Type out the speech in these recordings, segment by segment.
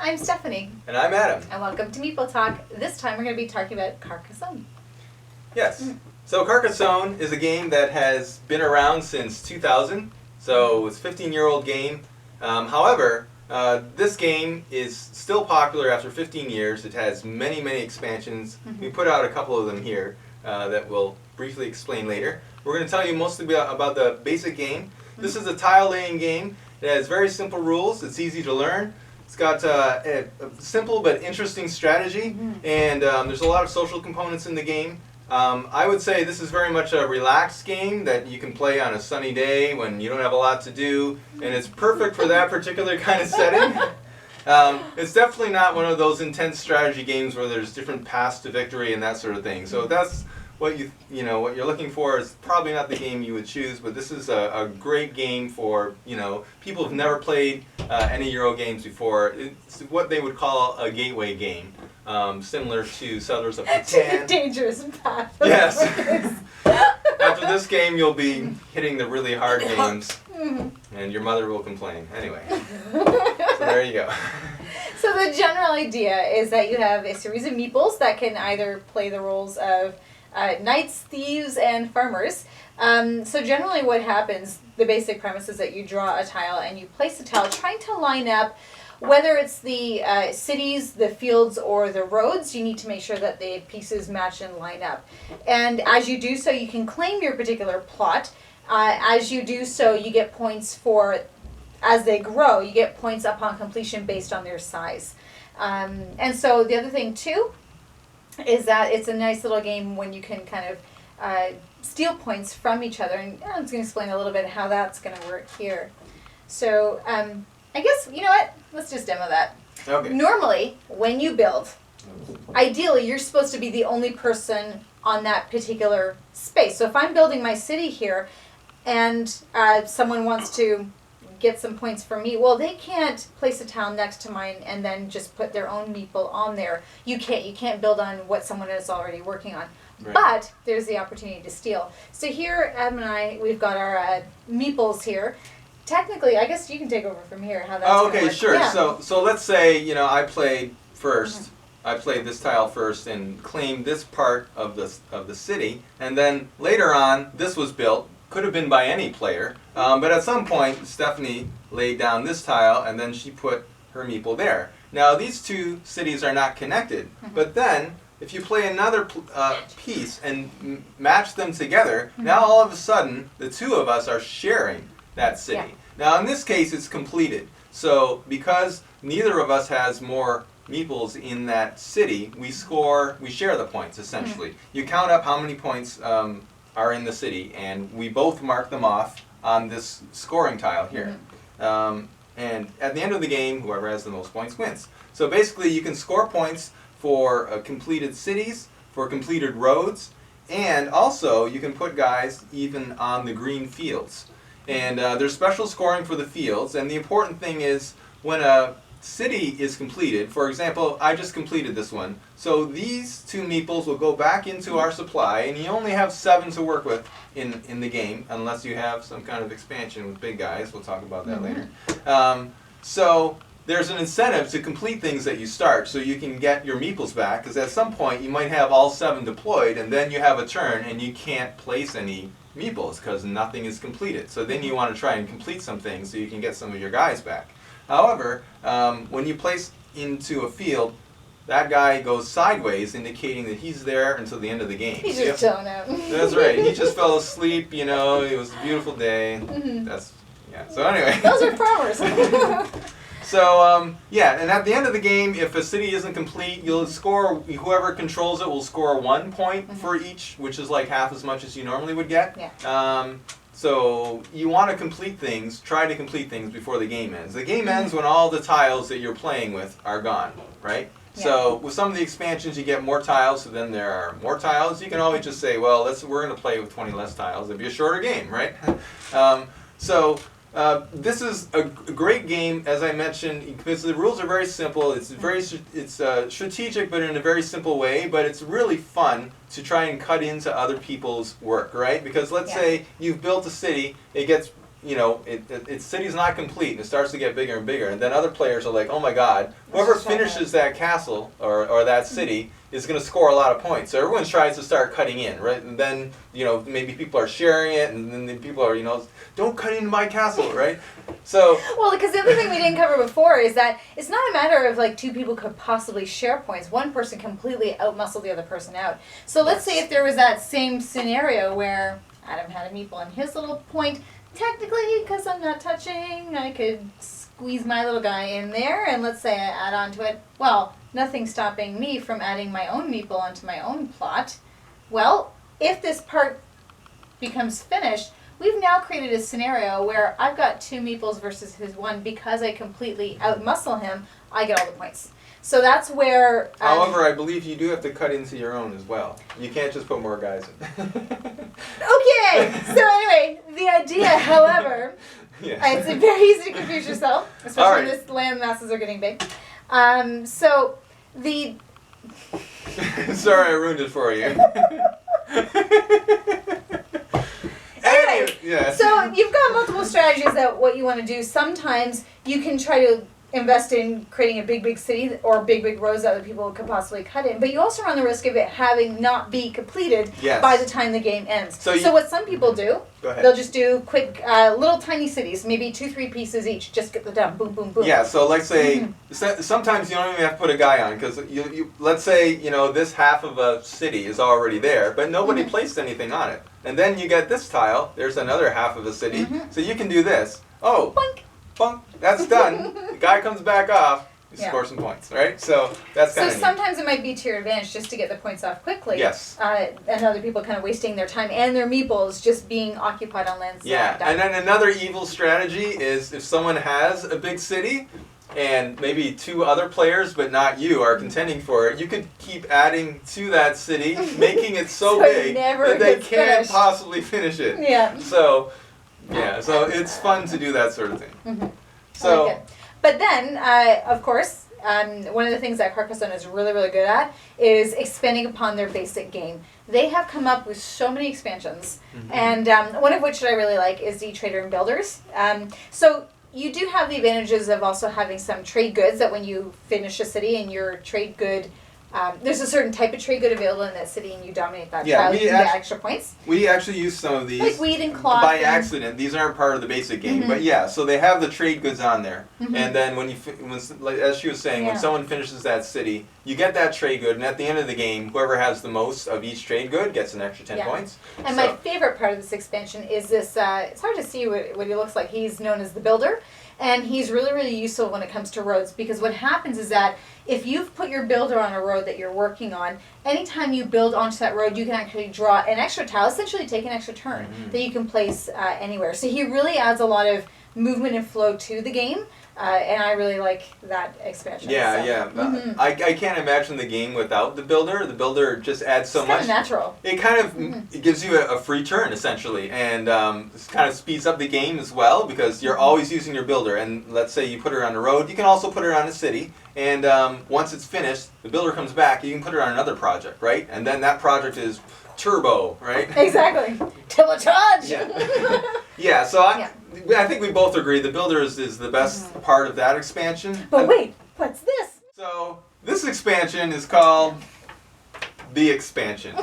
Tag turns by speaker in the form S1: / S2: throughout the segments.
S1: I'm Stephanie.
S2: And I'm Adam.
S1: And welcome to Meeple Talk. This time we're going to be talking about Carcassonne.
S2: Yes. So Carcassonne is a game that has been around since 2000. So it's a 15-year-old game. However, this game is still popular after 15 years. It has many, many expansions. We put out a couple of them here that we'll briefly explain later. We're going to tell you mostly about the basic game. This is a tile-laying game. It has very simple rules. It's easy to learn. It's got a simple but interesting strategy, and there's a lot of social components in the game. I would say this is very much a relaxed game that you can play on a sunny day when you don't have a lot to do, and it's perfect for that particular kind of setting. It's definitely not one of those intense strategy games where there's different paths to victory and that sort of thing. So that's what what you're looking for is probably not the game you would choose, but this is a great game for people who've never played any Euro games before. It's what they would call a gateway game, similar to Settlers of Catan.
S1: Dangerous path.
S2: Yes. After this game, you'll be hitting the really hard games, and your mother will complain. Anyway, so there you go.
S1: So the general idea is that you have a series of meeples that can either play the roles of knights, thieves, and farmers. So generally what happens, the basic premise is that you draw a tile and you place the tile trying to line up, whether it's the cities, the fields, or the roads. You need to make sure that the pieces match and line up. And as you do so, you can claim your particular plot. As you do so, you get points for, as they grow, you get points upon completion based on their size. And so the other thing too is that it's a nice little game when you can kind of steal points from each other. And I'm just going to explain a little bit how that's going to work here. So I guess, you know what? Let's just demo that.
S2: Okay.
S1: Normally, when you build, ideally you're supposed to be the only person on that particular space. So if I'm building my city here and someone wants to get some points from me, well, they can't place a tile next to mine and then just put their own meeple on there. You can't build on what someone is already working on. Right. But there's the opportunity to steal. So here, Adam and I, we've got our meeples here. Technically, I guess you can take over from here. How that's
S2: okay,
S1: work.
S2: Sure.
S1: Yeah.
S2: So let's say I played first. I played this tile first and claimed this part of the city, and then later on, this was built. Could have been by any player, but at some point, Stephanie laid down this tile, and then she put her meeple there. Now, these two cities are not connected, but then, if you play another piece and match them together, now all of a sudden, the two of us are sharing that city. Yeah. Now, in this case, it's completed. So, because neither of us has more meeples in that city, we share the points, essentially. You count up how many points are in the city, and we both mark them off on this scoring tile here. And at the end of the game, whoever has the most points wins. So basically, you can score points for completed cities, for completed roads, and also you can put guys even on the green fields. And there's special scoring for the fields, and the important thing is when a city is completed, for example, I just completed this one, so these two meeples will go back into our supply, and you only have 7 to work with in the game, unless you have some kind of expansion with big guys. We'll talk about that later. So there's an incentive to complete things that you start so you can get your meeples back, because at some point you might have all 7 deployed, and then you have a turn and you can't place any meeples because nothing is completed. So then you want to try and complete some things so you can get some of your guys back. However, when you place into a field, that guy goes sideways, indicating that he's there until the end of the game.
S1: He's just chilling out.
S2: That's right. He just fell asleep. It was a beautiful day. So anyway.
S1: Those are farmers.
S2: So and at the end of the game, if a city isn't complete, you'll score. Whoever controls it will score 1 point for each, which is like half as much as you normally would get.
S1: Yeah.
S2: So you want to complete things, try to complete things before the game ends. The game ends when all the tiles that you're playing with are gone, right? Yeah. So with some of the expansions, you get more tiles, so then there are more tiles. You can always just say, well, we're going to play with 20 less tiles. It'll be a shorter game, right? This is a great game, as I mentioned, because the rules are very simple. It's strategic, but in a very simple way. But it's really fun to try and cut into other people's work, right? Because let's say you've built a city, it gets you know, its city's not complete, and it starts to get bigger and bigger, and then other players are like, oh my god, whoever finishes that castle or that city is going to score a lot of points. So everyone tries to start cutting in, right? And then, you know, maybe people are sharing it, and then the people are, you know, don't cut into my castle, right? So
S1: well, because the other thing we didn't cover before is that it's not a matter of like two people could possibly share points. One person completely outmuscle the other person out. So let's say if there was that same scenario where Adam had a meeple on his little point. Technically, because I'm not touching, I could squeeze my little guy in there, and let's say I add on to it. Well, nothing's stopping me from adding my own meeple onto my own plot. Well, if this part becomes finished, we've now created a scenario where I've got 2 meeples versus his 1. Because I completely outmuscle him, I get all the points. So that's where...
S2: However, I believe you do have to cut into your own as well. You can't just put more guys in.
S1: Okay! So anyway, the idea, however, it's very easy to confuse yourself, especially when this land masses are getting big. So the...
S2: Sorry, I ruined it for you.
S1: Anyway,
S2: yeah.
S1: So you've got multiple strategies that what you want to do. Sometimes you can try to invest in creating a big city or big roads that other people could possibly cut in, but you also run the risk of it having not be completed by the time the game ends. So what some people do, they'll just do quick little tiny cities, maybe 2-3 pieces each, just get them done, boom boom boom.
S2: Yeah, so let's say sometimes you don't even have to put a guy on, because you let's say, you know, this half of a city is already there, but nobody placed anything on it, and then you get this tile, there's another half of a city, so you can do this. Oh,
S1: boink.
S2: Bunk, that's done. The guy comes back off, you score some points, right? So that's kind of
S1: sometimes it might be to your advantage just to get the points off quickly.
S2: Yes.
S1: And other people kind of wasting their time and their meeples just being occupied on lands.
S2: Yeah, and then another evil strategy is if someone has a big city and maybe 2 other players, but not you, are contending for it, you could keep adding to that city, making it so big that they can't possibly finish it.
S1: Yeah.
S2: So it's fun to do that sort of thing. So,
S1: like it. But then, of course, one of the things that Carcassonne is really good at is expanding upon their basic game. They have come up with so many expansions, and one of which that I really like is the Trader and Builders. So you do have the advantages of also having some trade goods that when you finish a city and your trade good, there's a certain type of trade good available in that city and you dominate that tile, you can get extra points.
S2: We actually use some of these
S1: like wheat and cloth
S2: by accident. These aren't part of the basic game, but yeah, so they have the trade goods on there. And then when as she was saying, when someone finishes that city, you get that trade good, and at the end of the game, whoever has the most of each trade good gets an extra 10 points.
S1: And my favorite part of this expansion is this, it's hard to see what he looks like. He's known as the Builder. And he's really useful when it comes to roads, because what happens is that if you've put your builder on a road that you're working on, anytime you build onto that road, you can actually draw an extra tile, essentially take an extra turn that you can place anywhere. So he really adds a lot of movement and flow to the game. And I really like that expansion.
S2: I can't imagine the game without the builder. The builder just adds so much.
S1: It's kind of natural.
S2: It kind of it gives you a free turn, essentially, and it kind of speeds up the game as well, because you're always using your builder. And let's say you put her on the road, you can also put her on a city, and once it's finished, the builder comes back, you can put her on another project, right? And then that project is turbo, right?
S1: Exactly. Turbocharge!
S2: Yeah, so I think we both agree the builder is the best part of that expansion.
S1: But wait, what's this?
S2: So this expansion is called The Expansion.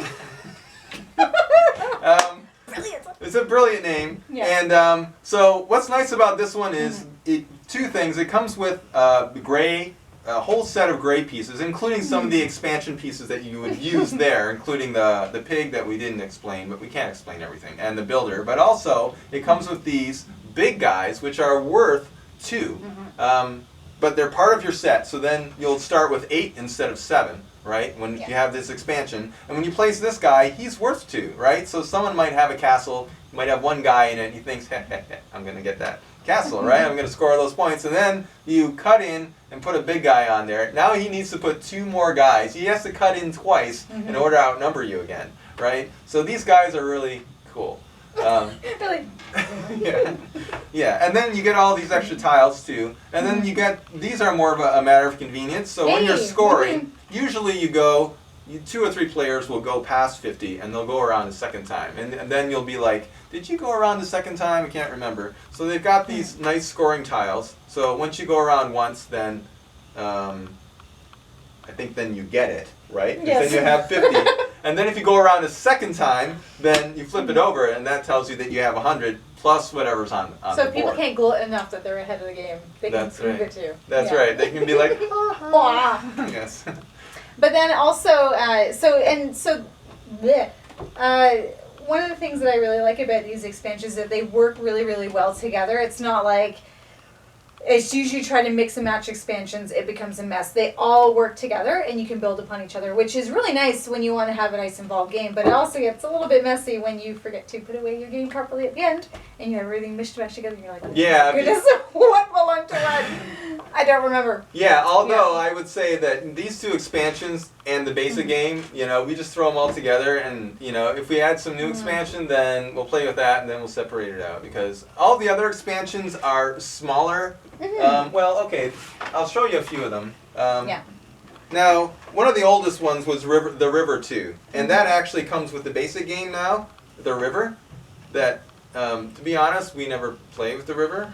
S1: Brilliant.
S2: It's a brilliant name. And so what's nice about this one is 2 things. It comes with a whole set of gray pieces, including some of the expansion pieces that you would use there, including the pig that we didn't explain, but we can't explain everything, and the builder. But also, it comes with these big guys, which are worth 2. But they're part of your set, so then you'll start with 8 instead of 7, right? When you have this expansion. And when you place this guy, he's worth 2, right? So someone might have a castle, might have 1 guy in it, and he thinks, I'm going to get that castle, right? I'm going to score those points. And then you cut in and put a big guy on there. Now he needs to put 2 more guys. He has to cut in twice in order to outnumber you again, right? So these guys are really cool.
S1: Really?
S2: Yeah, and then you get all these extra tiles too. And then you get, these are more of a matter of convenience. So when you're scoring, usually you go 2 or 3 players will go past 50 and they'll go around a second time. And then you'll be like, did you go around the second time? I can't remember. So they've got these nice scoring tiles. So once you go around once, then I think then you get it, right? 'Cause
S1: Yes.
S2: then you have 50. And then if you go around a second time, then you flip it over and that tells you that you have 100 plus whatever's on the
S1: So
S2: board.
S1: people can't gloat enough that they're ahead of the game. They can
S2: That's
S1: prove
S2: right.
S1: it too.
S2: That's
S1: Yeah.
S2: right. They can be like,
S1: Wah.
S2: yes.
S1: But then also, bleh. One of the things that I really like about these expansions is that they work really, really well together. It's not like, it's usually trying to mix and match expansions, it becomes a mess. They all work together and you can build upon each other, which is really nice when you want to have a nice involved game, but it also gets a little bit messy when you forget to put away your game properly at the end and you have everything mishmashed together and you're like, oh
S2: Yeah,
S1: my goodness, what belonged to what? I don't remember.
S2: Yeah, although I would say that these 2 expansions and the basic game, we just throw them all together and, if we add some new expansion, then we'll play with that and then we'll separate it out because all the other expansions are smaller. Okay, I'll show you a few of them.
S1: Yeah.
S2: Now, one of the oldest ones was the River 2, and that actually comes with the basic game now, the River, that, to be honest, we never play with the River.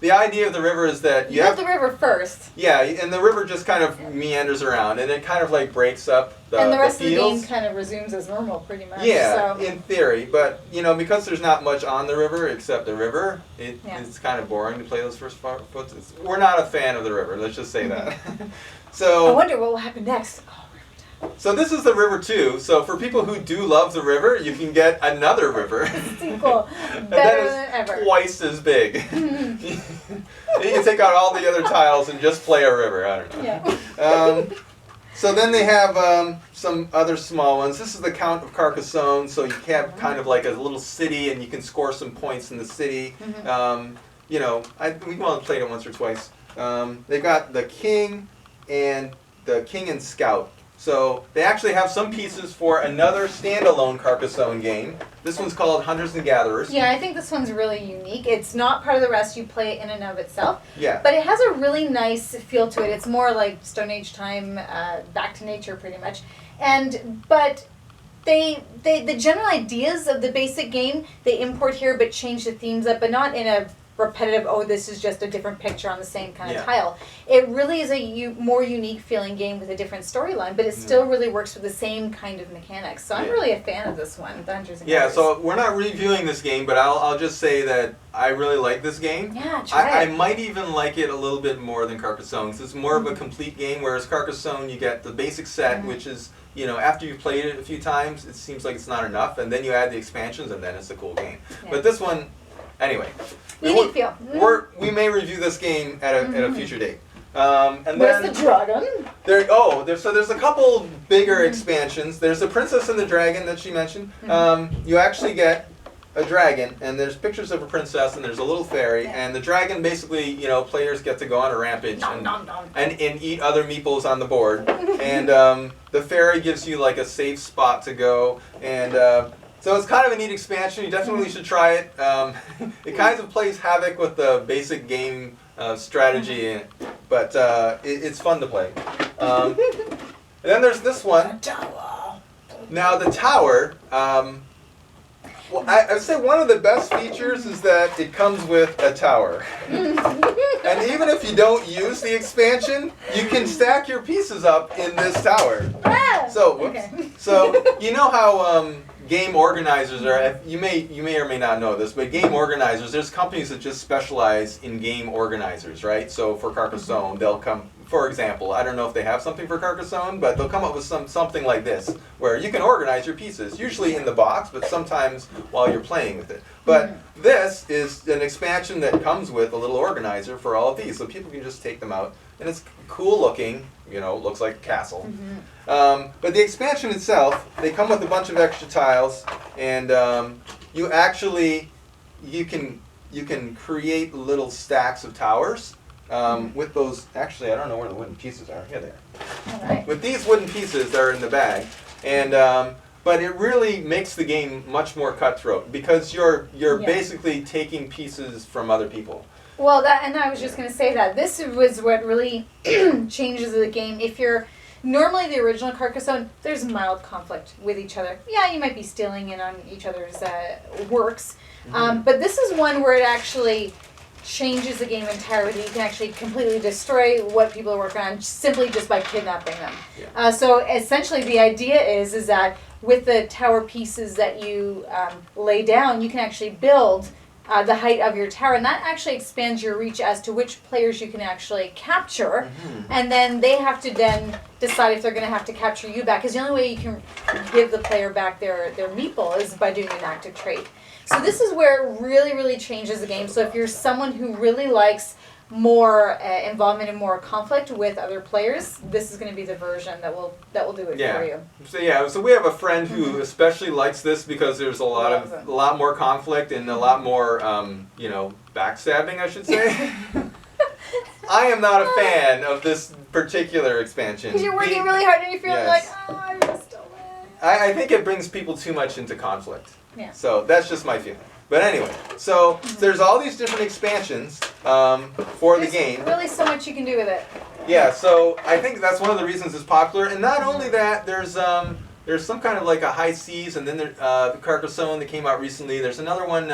S2: The idea of the River is that
S1: You have the river first.
S2: Yeah, and the river just kind of meanders around, and it kind of like breaks up the
S1: And the rest of the
S2: fields.
S1: game kind of resumes as normal, pretty much.
S2: Yeah,
S1: So.
S2: in theory, but because there's not much on the river except the river, it's kind of boring to play those first 4 foot. We're not a fan of the river. Let's just say that.
S1: I wonder what will happen next.
S2: So this is the River 2. So for people who do love the river, you can get another river.
S1: Sequel,
S2: And
S1: better
S2: that
S1: than
S2: is
S1: ever.
S2: twice as big. You can take out all the other tiles and just play a river. I don't know.
S1: Yeah.
S2: So then they have some other small ones. This is the Count of Carcassonne. So you have kind of like a little city, and you can score some points in the city. We've only played it once or twice. They've got the King and Scout. So they actually have some pieces for another standalone Carcassonne game. This one's called Hunters and Gatherers.
S1: Yeah, I think this one's really unique. It's not part of the rest. You play it in and of itself.
S2: Yeah.
S1: But it has a really nice feel to it. It's more like Stone Age time, back to nature, pretty much. But the general ideas of the basic game they import here, but change the themes up, but not in a repetitive, this is just a different picture on the same kind of tile. It really is a more unique feeling game with a different storyline, but it still really works with the same kind of mechanics. So I'm really a fan of this one, the Hunters and Gatherers.
S2: So we're not reviewing this game, but I'll just say that I really like this game.
S1: Yeah, try it.
S2: I might even like it a little bit more than Carcassonne, because it's more of a complete game, whereas Carcassonne, you get the basic set, which is, after you've played it a few times, it seems like it's not enough, and then you add the expansions, and then it's a cool game.
S1: Yeah.
S2: But this one, anyway.
S1: Unique feel.
S2: We may review this game at a future date. And
S1: Where's
S2: then
S1: the dragon?
S2: There's a couple bigger expansions. There's the Princess and the Dragon that she mentioned. You actually get a dragon, and there's pictures of a princess, and there's a little fairy, and the dragon basically, players get to go on a rampage and eat other meeples on the board, and the fairy gives you like a safe spot to go, and so it's kind of a neat expansion. You definitely should try it. It kind of plays havoc with the basic game strategy, but it's fun to play. And then there's this one. Now the tower. I'd say one of the best features is that it comes with a tower. And even if you don't use the expansion, you can stack your pieces up in this tower. So, you know how game organizers are, you may or may not know this, but game organizers, there's companies that just specialize in game organizers, right? So for Carcassonne, they'll come, for example, I don't know if they have something for Carcassonne, but they'll come up with something like this, where you can organize your pieces, usually in the box, but sometimes while you're playing with it. But this is an expansion that comes with a little organizer for all of these, so people can just take them out, and it's cool looking, looks like a castle. But the expansion itself, they come with a bunch of extra tiles, and you can create little stacks of towers with those. Actually, I don't know where the wooden pieces are. Here they are.
S1: All right.
S2: With these wooden pieces that are in the bag, and but it really makes the game much more cutthroat because you're basically taking pieces from other people.
S1: Well, and I was just going to say that this was what really changes the game. If you're Normally, the original Carcassonne, there's mild conflict with each other. Yeah, you might be stealing in on each other's works. But this is one where it actually changes the game entirely. You can actually completely destroy what people are working on simply just by kidnapping them.
S2: Yeah.
S1: So essentially the idea is that with the tower pieces that you lay down, you can actually build the height of your tower, and that actually expands your reach as to which players you can actually capture, and then they have to then decide if they're going to have to capture you back, because the only way you can give the player back their meeple is by doing an active trade. So this is where it really, really changes the game. So if you're someone who really likes more involvement and more conflict with other players, this is going to be the version that will do it for you.
S2: So we have a friend who especially likes this because there's a lot more conflict and a lot more backstabbing, I should say. I am not a fan of this particular expansion.
S1: Because you're working really hard and you feel like, oh, I missed a win.
S2: I think it brings people too much into conflict.
S1: Yeah.
S2: So that's just my feeling. But anyway, so there's all these different expansions for the game.
S1: There's really so much you can do with it.
S2: Yeah, so I think that's one of the reasons it's popular. And not only that, there's some kind of like a high seas, and then the Carcassonne that came out recently. There's another one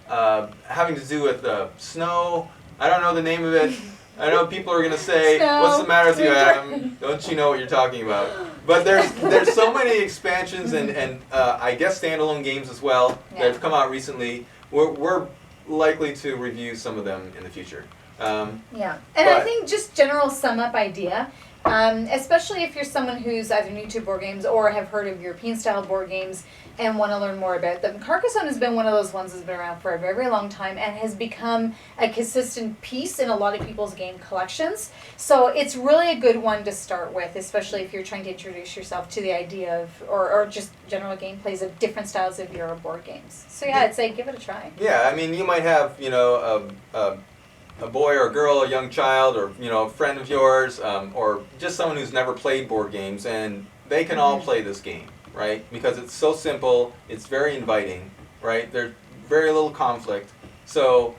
S2: having to do with snow. I don't know the name of it. I know people are going to say, what's the matter with you, Adam? Don't you know what you're talking about? But there's so many expansions and I guess standalone games as well that have come out recently. We're likely to review some of them in the future.
S1: I think just general sum up idea, especially if you're someone who's either new to board games or have heard of European style board games and want to learn more about them. Carcassonne has been one of those ones that's been around for a very, very long time and has become a consistent piece in a lot of people's game collections. So it's really a good one to start with, especially if you're trying to introduce yourself to the idea of, or just general gameplays of different styles of Euro board games. So yeah, I'd say give it a try.
S2: Yeah, I mean, you might have, a boy or a girl, a young child, or a friend of yours, or just someone who's never played board games, and they can all play this game, right? Because it's so simple, it's very inviting, right? There's very little conflict, so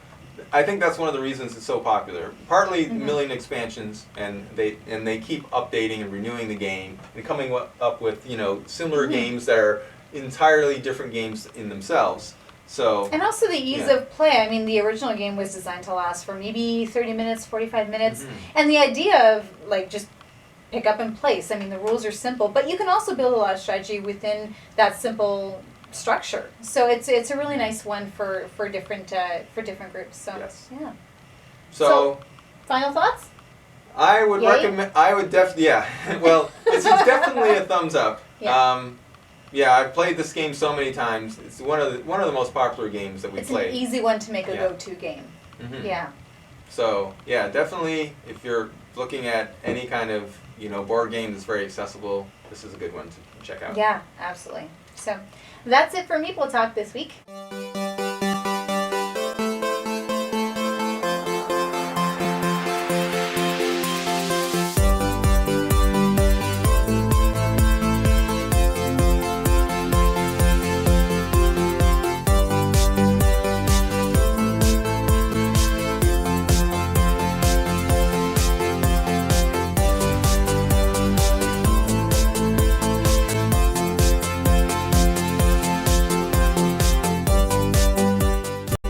S2: I think that's one of the reasons it's so popular. Partly a million expansions, and they keep updating and renewing the game and coming up with similar games that are entirely different games in themselves. So,
S1: and also the ease of play. I mean, the original game was designed to last for maybe 30 minutes, 45 minutes. And the idea of, just pick up and place. I mean, the rules are simple. But you can also build a lot of strategy within that simple structure. So it's a really nice one for different groups. So, yeah.
S2: So,
S1: final thoughts?
S2: I would recommend, well, it's definitely a thumbs up. I've played this game so many times. It's one of the most popular games that we played.
S1: It's an easy one to make a go-to game. Yeah.
S2: So definitely, if you're looking at any kind of board game that's very accessible, this is a good one to check out.
S1: Yeah, absolutely. So that's it for Meeple Talk this week.